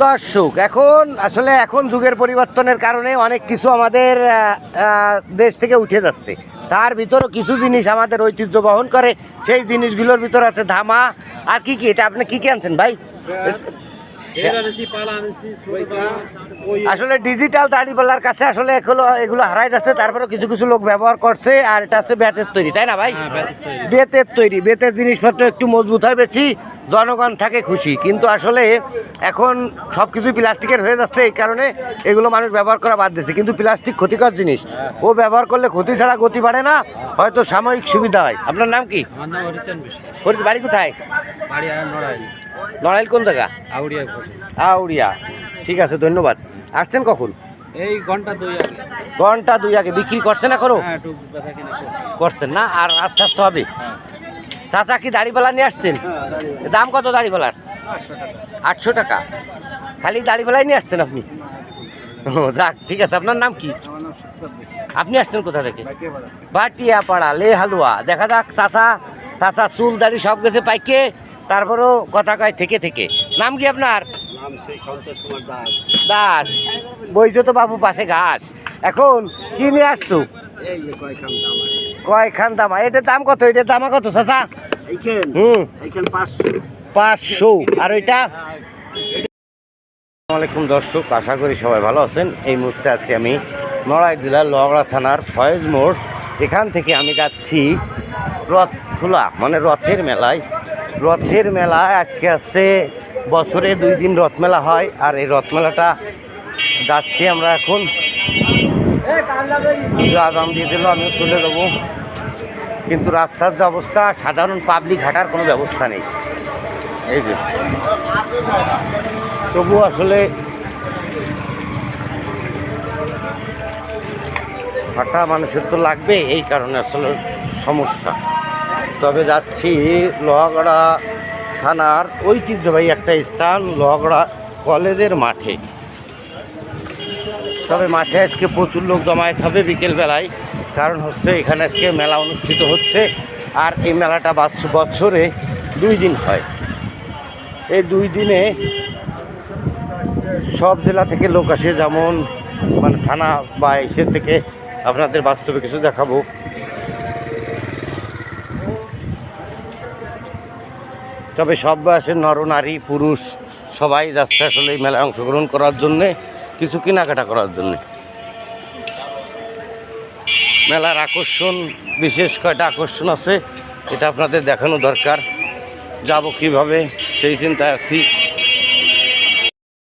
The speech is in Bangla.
দর্শক এখন যুগের পরিবর্তনের কারণে অনেক কিছু আমাদের দেশ থেকে উঠে যাচ্ছে। তার ভিতরও কিছু জিনিস আমাদের ঐতিহ্য বহন করে। সেই জিনিসগুলোর ভিতর আছে ধামা। আর কি কি, এটা আপনি কি কি আনছেন ভাই? আসলে ডিজিটাল দাড়িপাল্লার কাছে আসলে এগুলো হারাই যাচ্ছে। তারপরে কিছু কিছু লোক ব্যবহার করছে। আর এটা হচ্ছে বেতের তৈরি, তাই না ভাই? বেতের তৈরি, বেতের জিনিসপত্র একটু মজবুত হয় বেশি, জনগণ থাকে খুশি। কিন্তু আসলে এখন সব কিছুই প্লাস্টিকের হয়ে যাচ্ছে, এই কারণে এগুলো মানুষ ব্যবহার করা বাদ দিচ্ছে। কিন্তু প্লাস্টিক ক্ষতিকর জিনিস, ও ব্যবহার করলে ক্ষতি ছাড়া গতি বাড়ে না, হয়তো সাময়িক সুবিধা হয়। আপনার নাম কি? বাড়ি কোথায়? নড়াইল কোন জায়গা? আউড়িয়া। ঠিক আছে, ধন্যবাদ। আসছেন কখন? এই ঘন্টা দুই আগে। বিক্রি করছেন এখনো? করছেন না, আর আস্তে আস্তে হবে। চাচা কি দাড়িপাল্লা নিয়ে আসছেন? দাম কত দাড়িপাল্লার? 800 টাকা। খালি দাড়িপাল্লাই নিয়ে আসছেন আপনি? যাক, ঠিক আছে। আপনার নাম কি? আপনি আসছেন কোথা থেকে? ভাটিয়াপাড়া, লে হালুয়া। দেখা যাক, চাচা চুল দাড়ি সব গেছে পাইকে, তারপরেও কথা কয় থেকে থেকে। নাম কি আপনার? দাস। বইছে তো বাবু পাশে ঘাস। এখন কি নিয়ে আসছো? কয়খান দামা। এটার দাম কত? এটার দামা কত চাচা? 500। আর ওইটা? আসসালামাইকুম দর্শক, আশা করি সবাই ভালো আছেন। এই মুহূর্তে আছি আমি নড়াইল জেলার লোহাগড়া থানার ফয়েজ মোড়। এখান থেকে আমি যাচ্ছি রথখোলা, মানে রথের মেলায়। রথের মেলায় আজকে আছে বছরে 2 দিন রথ মেলা হয়। আর এই রথ মেলাটা যাচ্ছি আমরা এখন। আগাম দিয়ে দিল, আমিও চলে যাবো। কিন্তু রাস্তার যে অবস্থা, সাধারণ পাবলিক হাঁটার কোনো ব্যবস্থা নেই। এই যে তবু আসলে হাঁটা মানুষের তো লাগবে, এই কারণে আসলে সমস্যা। তবে যাচ্ছি লোহাগড়া থানার ঐতিহ্যবাহী একটা স্থান, লোহাগড়া কলেজের মাঠে। তবে মাঠে আজকে প্রচুর লোক জমায়েত হবে বিকেলবেলায়, কারণ হচ্ছে এখানে আজকে মেলা অনুষ্ঠিত হচ্ছে। আর এই মেলাটা বছরে 2 দিন হয়। এই 2 দিনে সব জেলা থেকে লোক আসে, যেমন মানে থানা বা এসে থেকে আপনাদের বাস্তবে কিছু দেখাবো। তবে সব বয়সের নরনারী পুরুষ সবাই যাচ্ছে আসলে এই মেলায় অংশগ্রহণ করার জন্যে, কিছু কেনাকাটা করার জন্যে। মেলার আকর্ষণ, বিশেষ কয়টা আকর্ষণ আছে, এটা আপনাদের দেখানো দরকার। যাব কিভাবে সেই চিন্তায় আছি।